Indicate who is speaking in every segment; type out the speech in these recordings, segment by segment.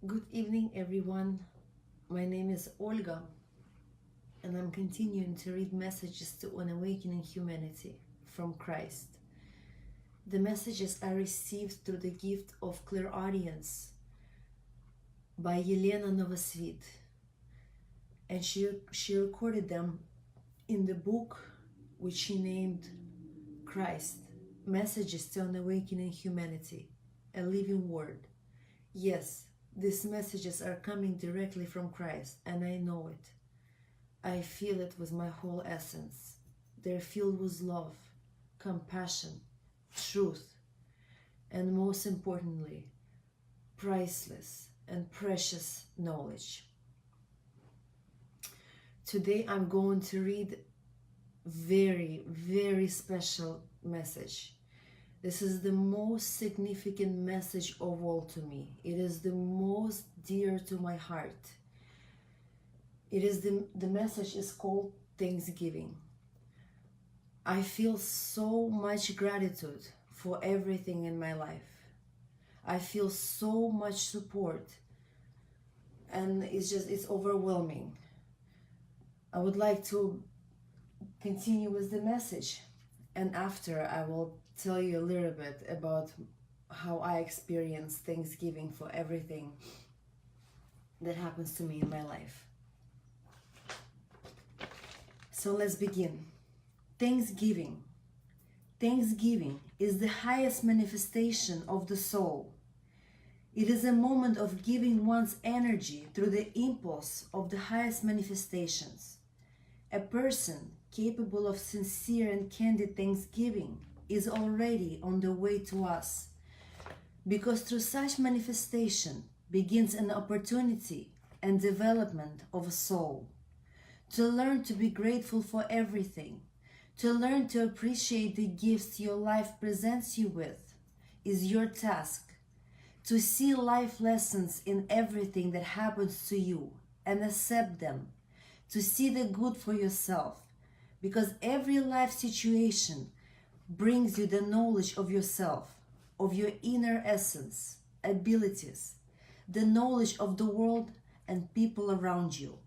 Speaker 1: Good evening, everyone. My name is Olga, and I'm continuing to read messages to an awakening humanity from Christ. The messages I received through the gift of clairaudience by Yelena Novosvit, and she recorded them in the book which she named Christ, Messages to an Awakening Humanity, a Living Word. Yes, these messages are coming directly from Christ, and I know it. I feel it with my whole essence. They're filled with love, compassion, truth, and most importantly, priceless and precious knowledge. Today I'm going to read very, very special message. This is the most significant message of all to me. It is the most dear to my heart. It is the message is called Thanksgiving. I feel so much gratitude for everything in my life. I feel so much support, and it's overwhelming. I would like to continue with the message, and after I will tell you a little bit about how I experience Thanksgiving for everything that happens to me in my life. So let's begin. Thanksgiving. Thanksgiving is the highest manifestation of the soul. It is a moment of giving one's energy through the impulse of the highest manifestations. A person capable of sincere and candid thanksgiving is already on the way to us, because through such manifestation begins an opportunity and development of a soul. To learn to be grateful for everything, to learn to appreciate the gifts your life presents you with, is your task. To see life lessons in everything that happens to you and accept them. To see the good for yourself, because every life situation brings you the knowledge of yourself, of your inner essence, abilities, the knowledge of the world and people around you.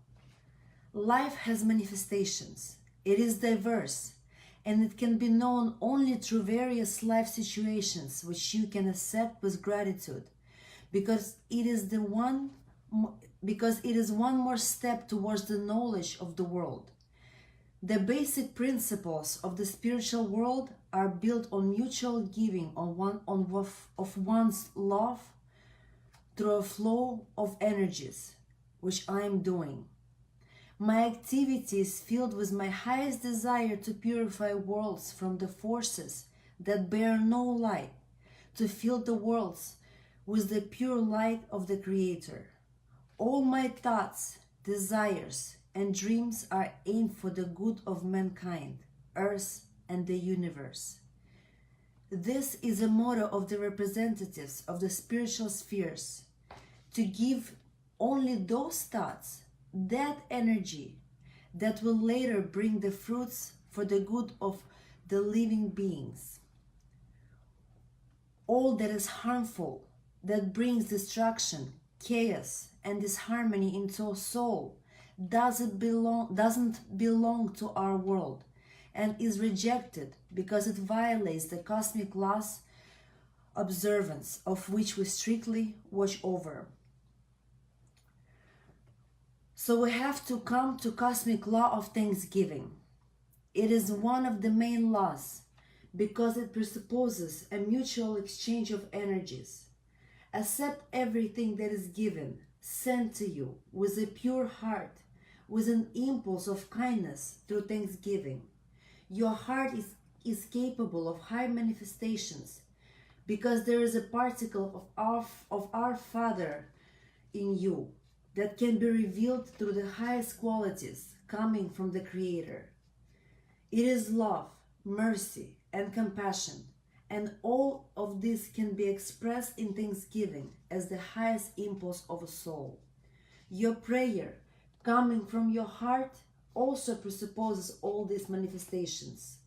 Speaker 1: Life has manifestations. It is diverse, and it can be known only through various life situations which you can accept with gratitude, because it is one more step towards the knowledge of the world. The basic principles of the spiritual world are built on mutual giving of one's love through a flow of energies, which I am doing. My activity is filled with my highest desire to purify worlds from the forces that bear no light, to fill the worlds with the pure light of the Creator. All my thoughts, desires, and dreams are aimed for the good of mankind, earth, and the universe. This is a motto of the representatives of the spiritual spheres, to give only those thoughts, that energy, that will later bring the fruits for the good of the living beings. All that is harmful, that brings destruction, chaos, and disharmony into a soul, doesn't belong to our world, and is rejected because it violates the cosmic laws, observance of which we strictly watch over. So we have to come to cosmic law of Thanksgiving. It is one of the main laws because it presupposes a mutual exchange of energies. Accept everything that is given, sent to you with a pure heart, with an impulse of kindness through thanksgiving. Your heart is capable of high manifestations because there is a particle of our Father in you that can be revealed through the highest qualities coming from the Creator. It is love, mercy, and compassion, and all of this can be expressed in thanksgiving as the highest impulse of a soul. Your prayer, coming from your heart, also presupposes all these manifestations.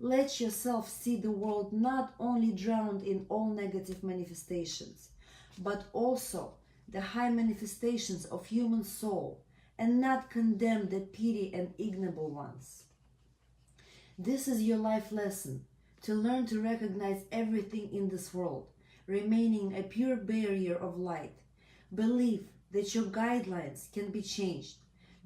Speaker 1: Let yourself see the world not only drowned in all negative manifestations, but also the high manifestations of human soul, and not condemn the petty and ignoble ones. This is your life lesson, to learn to recognize everything in this world, remaining a pure barrier of light. Believe that your guidelines can be changed,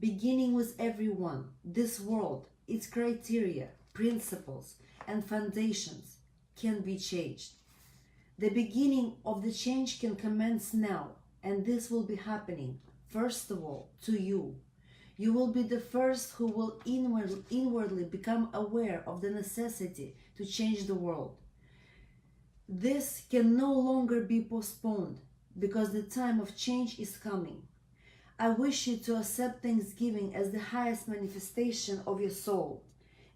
Speaker 1: beginning with everyone. This world, its criteria, principles, and foundations can be changed. The beginning of the change can commence now, and this will be happening, first of all, to you. You will be the first who will inwardly become aware of the necessity to change the world. This can no longer be postponed, because the time of change is coming. I wish you to accept Thanksgiving as the highest manifestation of your soul,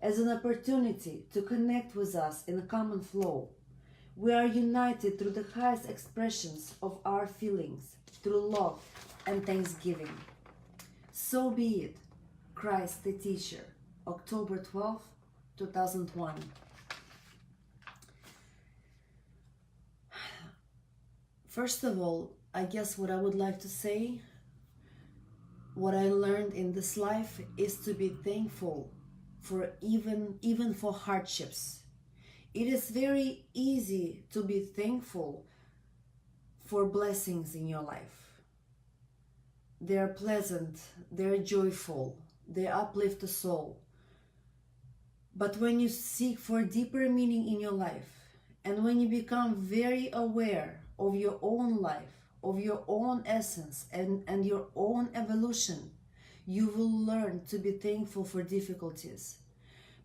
Speaker 1: as an opportunity to connect with us in a common flow. We are united through the highest expressions of our feelings, through love and thanksgiving. So be it. Christ the Teacher, October 12, 2001. First of all, I guess what I would like to say, what I learned in this life, is to be thankful for even for hardships. It is very easy to be thankful for blessings in your life. They're pleasant, they're joyful, they uplift the soul. But when you seek for deeper meaning in your life, and when you become very aware of your own life, of your own essence and your own evolution, you will learn to be thankful for difficulties,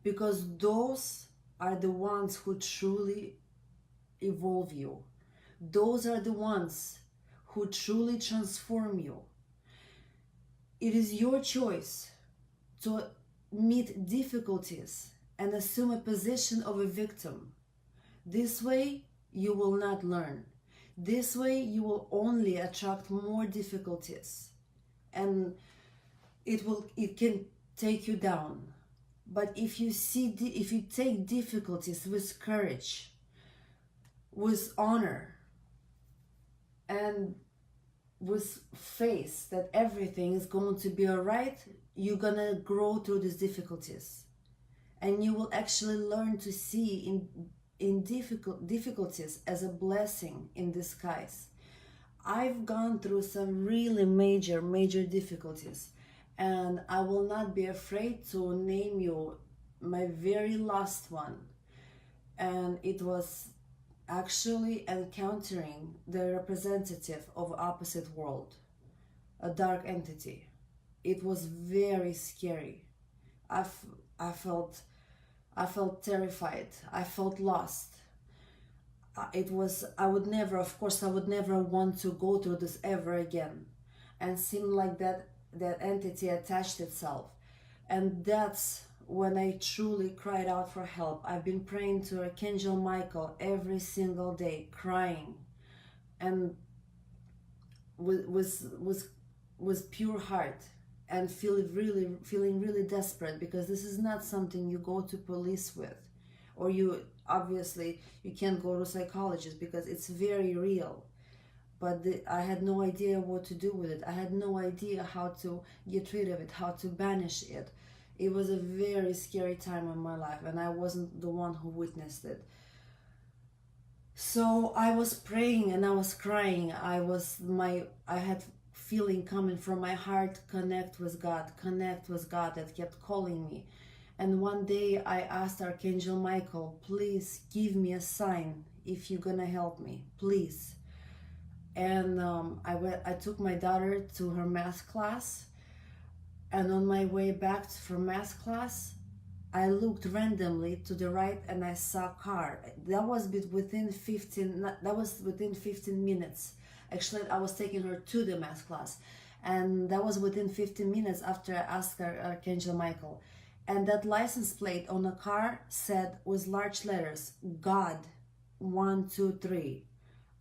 Speaker 1: because those are the ones who truly evolve you. Those are the ones who truly transform you. It is your choice to meet difficulties and assume a position of a victim. This way, you will not learn. This way, you will only attract more difficulties, and it can take you down. But if you take difficulties with courage, with honor, and with faith that everything is going to be all right, you're gonna grow through these difficulties, and you will actually learn to see in difficulties as a blessing in disguise. I've gone through some really major difficulties, and I will not be afraid to name you my very last one. And it was actually encountering the representative of opposite world, a dark entity. It was very scary. I felt terrified. I felt lost. I would never want to go through this ever again. And seemed like that entity attached itself. And that's when I truly cried out for help. I've been praying to Archangel Michael every single day, crying, and with pure heart, and feeling really desperate, because this is not something you go to police with, or you can't go to psychologist, because it's very real. But I had no idea what to do with it. I had no idea how to get rid of it, how to banish it. It was a very scary time in my life, and I wasn't the one who witnessed it. So I was praying and I was crying. I had feeling coming from my heart, connect with God, that kept calling me. And one day I asked Archangel Michael, please give me a sign if you're gonna help me, please. And I took my daughter to her math class, and on my way back from math class, I looked randomly to the right and I saw a car. That was within 15 minutes. Actually, I was taking her to the math class, and that was within 15 minutes after I asked Archangel Michael. And that license plate on the car said with large letters, God 123.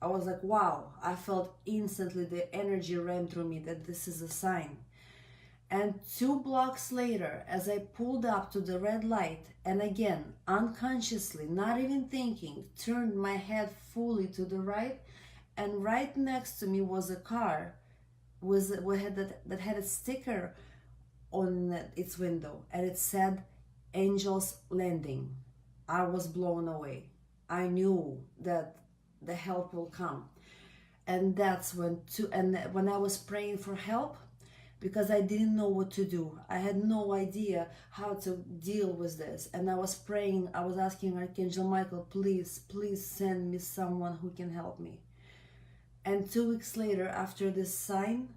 Speaker 1: I was like, wow. I felt instantly the energy ran through me that this is a sign. And 2 blocks later, as I pulled up to the red light, and again, unconsciously, not even thinking, turned my head fully to the right, and right next to me was a car that had a sticker on its window, and it said Angels Landing. I was blown away. I knew that the help will come. And that's when I was praying for help, because I didn't know what to do. I had no idea how to deal with this. And I was praying, I was asking Archangel Michael, please send me someone who can help me. And 2 weeks later, after this sign,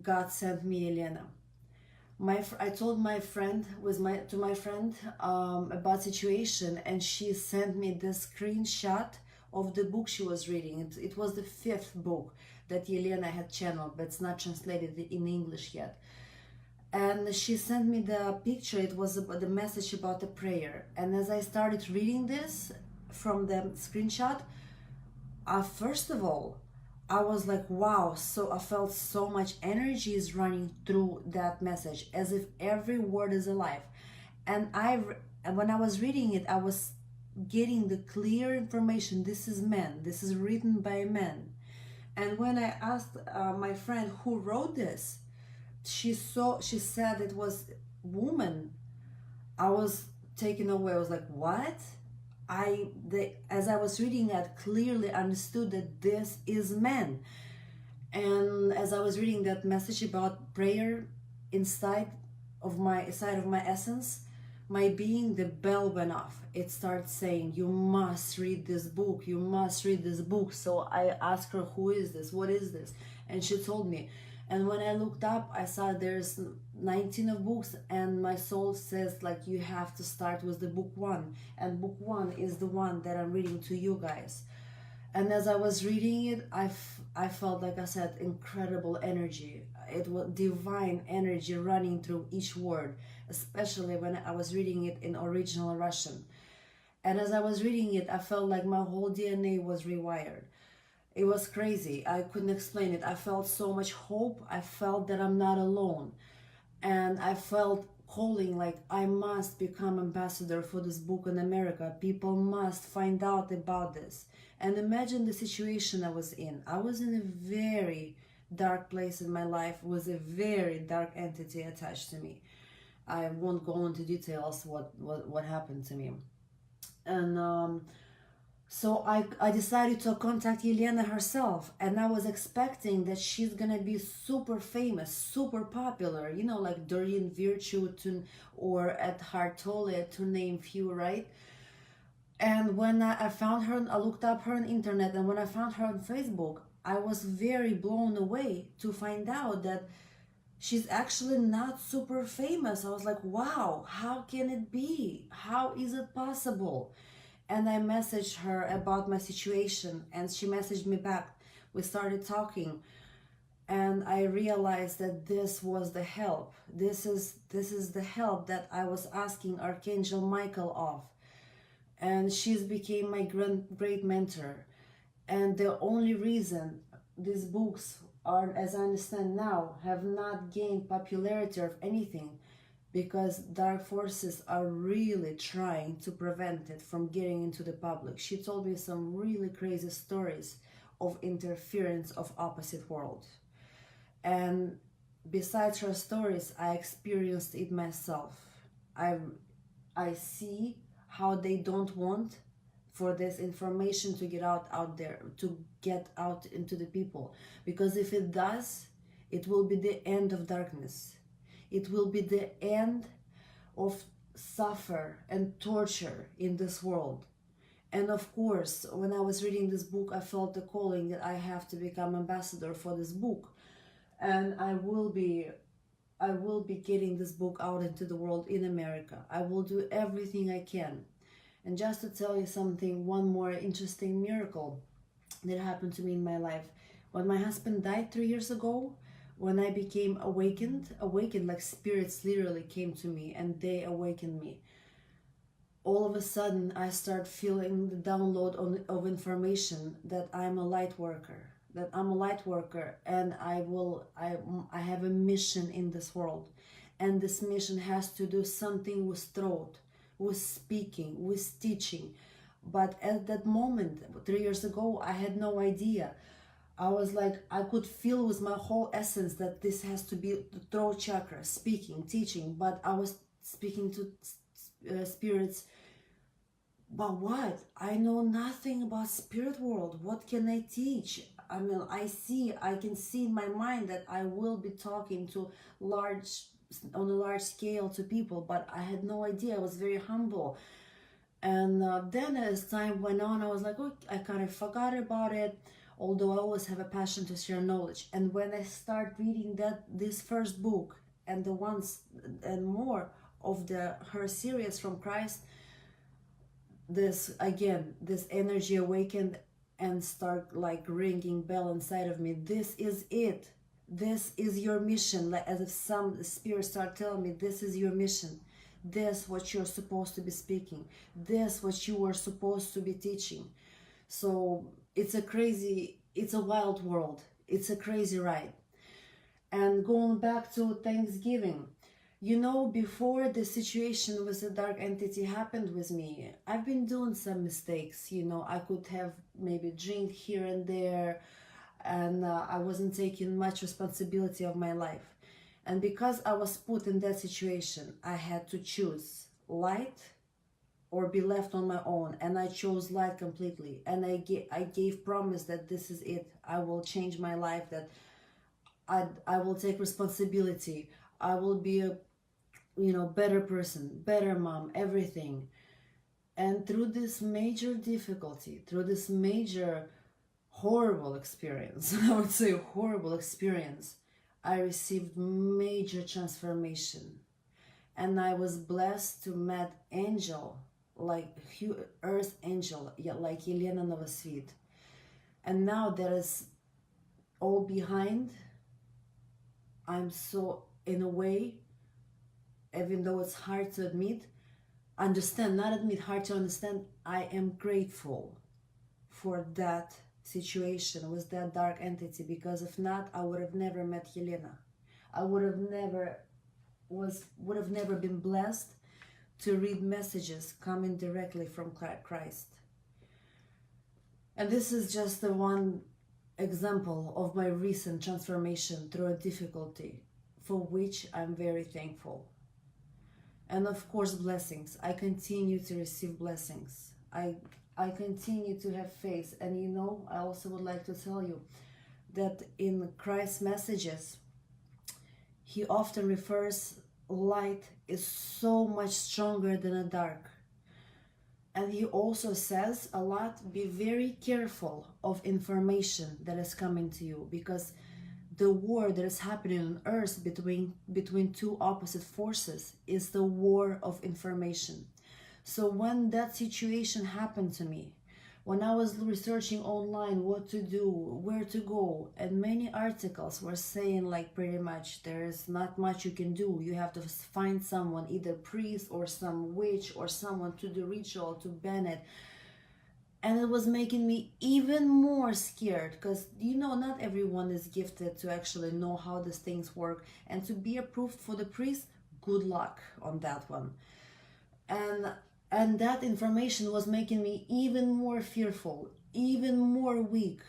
Speaker 1: God sent me Yelena. I told my friend about situation, and she sent me the screenshot of the book she was reading. It was the 5th book that Yelena had channeled, but it's not translated in English yet. And she sent me the picture. It was about the message about the prayer. And as I started reading this from the screenshot, first of all, I was like, wow, so I felt so much energy is running through that message, as if every word is alive. And when I was reading it, I was getting the clear information. This is man. This is written by men. And when I asked my friend who wrote this, she said it was woman. I was taken away. I was like, what? As I was reading, I clearly understood that this is man. And as I was reading that message about prayer inside of my essence, my being, the bell went off. It started saying, you must read this book, you must read this book. So I asked her, who is this, what is this? And she told me. And when I looked up, I saw there's 19 of books, and my soul says, like, you have to start with the book 1, and book 1 is the one that I'm reading to you guys. And as I was reading it, I felt, like I said, incredible energy. It was divine energy running through each word, especially when I was reading it in original Russian. And as I was reading it, I felt like my whole DNA was rewired. It was crazy. I couldn't explain it. I felt so much hope. I felt that I'm not alone. And I felt calling, like, I must become ambassador for this book in America. People must find out about this. And imagine the situation I was in. I was in a very dark place in my life with a very dark entity attached to me. I won't go into details what happened to me. And so I decided to contact Yelena herself, and I was expecting that she's gonna be super famous, super popular, you know, like Doreen Virtue or at Hartole, to name few, right? And when I found her, I looked up her on internet, and when I found her on Facebook, I was very blown away to find out that she's actually not super famous. I was like, wow, how can it be? How is it possible? And I messaged her about my situation, and she messaged me back. We started talking, and I realized that this was the help. This is the help that I was asking Archangel Michael of. And she's became my great mentor. And the only reason these books are, as I understand now, have not gained popularity or anything, because dark forces are really trying to prevent it from getting into the public. She told me some really crazy stories of interference of opposite worlds. And besides her stories, I experienced it myself. I see how they don't want for this information to get out there, to get out into the people. Because if it does, it will be the end of darkness. It will be the end of suffer and torture in this world. And of course, when I was reading this book, I felt the calling that I have to become ambassador for this book. And I will be getting this book out into the world in America. I will do everything I can. And just to tell you something, one more interesting miracle that happened to me in my life. When my husband died 3 years ago, when I became awakened, like spirits literally came to me and they awakened me. All of a sudden, I start feeling the download of information that I'm a light worker, and I have a mission in this world. And this mission has to do something with throat, with speaking, with teaching. But at that moment, 3 years ago, I had no idea. I was like, I could feel with my whole essence that this has to be the throat chakra, speaking, teaching, but I was speaking to spirits. But what? I know nothing about spirit world. What can I teach? I mean, I can see in my mind that I will be talking to on a large scale to people, but I had no idea. I was very humble. And then as time went on, I was like, oh, I kind of forgot about it, although I always have a passion to share knowledge. And when I start reading this first book and the ones and more of her series from Christ, this energy awakened and start like ringing bell inside of me. This is it. This is your mission. Like as if some spirits start telling me, this is your mission. This what you're supposed to be speaking. This what you are supposed to be teaching. So it's a wild world. It's a crazy ride. And going back to Thanksgiving, before the situation with the dark entity happened with me, I've been doing some mistakes. I could have maybe drink here and there, and I wasn't taking much responsibility of my life. And because I was put in that situation, I had to choose light or be left on my own. And I chose light completely. And I gave promise that this is it. I will change my life, that I will take responsibility. I will be a better person, better mom, everything. And through this major difficulty, through this major horrible experience, I would say horrible experience, I received major transformation. And I was blessed to meet angel, like earth angel, like Yelena Novosvit. And now that is all behind. I'm so, in a way, even though it's hard to hard to understand, I am grateful for that situation with that dark entity, because if not, I would have never met Yelena. I would have never been blessed to read messages coming directly from Christ. And this is just the one example of my recent transformation through a difficulty, for which I'm very thankful. And of course, blessings. I continue to receive blessings. I continue to have faith. And I also would like to tell you that in Christ's messages, he often refers light is so much stronger than a dark. And he also says a lot, be very careful of information that is coming to you, because the war that is happening on earth between two opposite forces is the war of information. So when that situation happened to me, when I was researching online what to do, where to go, and many articles were saying like pretty much there is not much you can do. You have to find someone, either priest or some witch or someone to do ritual to ban it. And it was making me even more scared, because not everyone is gifted to actually know how these things work, and to be approved for the priest, good luck on that one. And that information was making me even more fearful, even more weak,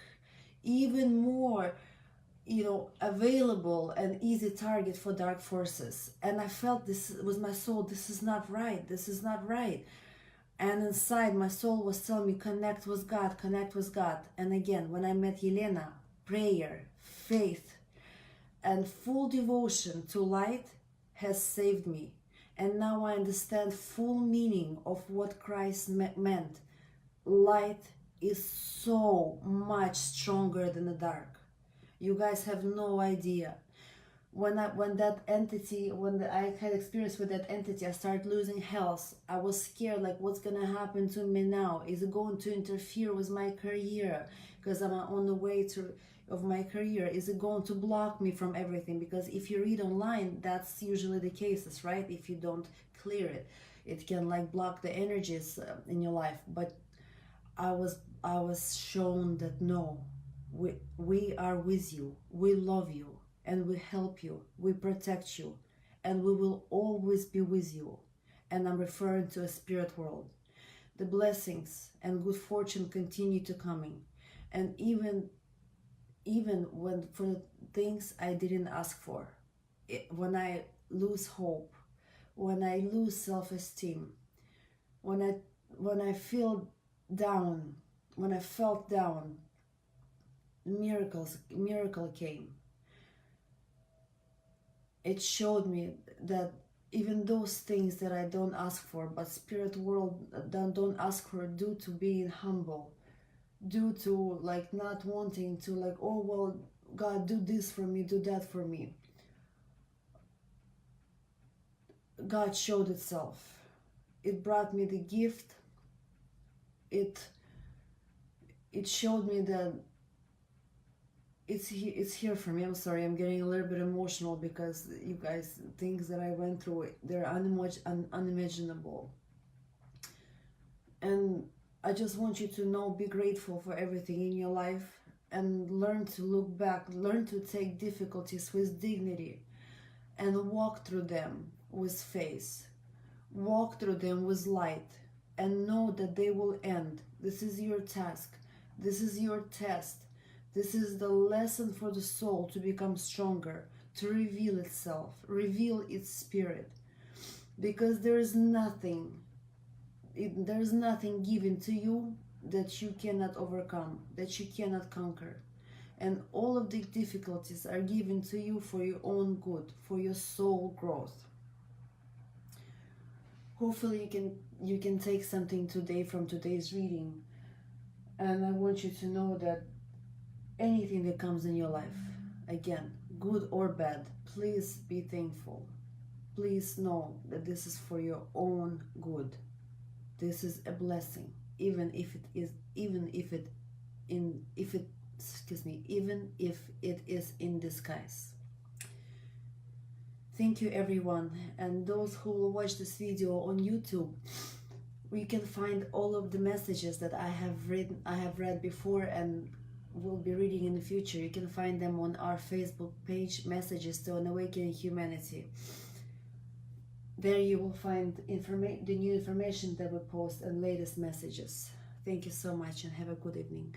Speaker 1: even more available and easy target for dark forces. And I felt this with my soul, this is not right, this is not right. And inside, my soul was telling me, connect with God, connect with God. And again, when I met Yelena, prayer, faith, and full devotion to light has saved me. And now I understand full meaning of what Christ meant. Light is so much stronger than the dark. You guys have no idea. When I had experience with that entity, I started losing health. I was scared, like, what's gonna happen to me now? Is it going to interfere with my career? Because I'm on the way of my career. Is it going to block me from everything? Because if you read online, that's usually the cases, right? If you don't clear it, it can like block the energies in your life. But I was shown that no, we are with you, we love you, and we help you, we protect you, and we will always be with you. And I'm referring to a spirit world. the blessings and good fortune continue to coming. And even when for the things I didn't ask for, when I lose hope, when I lose self-esteem, when I feel down, when I felt down, miracle came. It showed me that even those things that I don't ask for, but spirit world don't ask for, due to being humble, due to like not wanting to, like, oh well, God, do this for me, do that for me. God showed itself. It brought me the gift. It showed me that it's here for me. I'm sorry, I'm getting a little bit emotional because you guys, things that I went through, they're unimaginable. And I just want you to know, be grateful for everything in your life and learn to look back, learn to take difficulties with dignity and walk through them with faith. Walk through them with light and know that they will end. This is your task. This is your test. This is the lesson for the soul to become stronger, to reveal itself, reveal its spirit. Because there is nothing given to you that you cannot overcome, that you cannot conquer. And all of the difficulties are given to you for your own good, for your soul growth. Hopefully you can take something today from today's reading. And I want you to know that anything that comes in your life, again, good or bad, please be thankful. Please know that this is for your own good. This is a blessing, even if it is in disguise. Thank you, everyone, and those who will watch this video on YouTube. We can find all of the messages that I have read before and will be reading in the future. You can find them on our Facebook page, Messages to an Awakening Humanity. There you will find the new information that we post and latest messages. Thank you so much and have a good evening.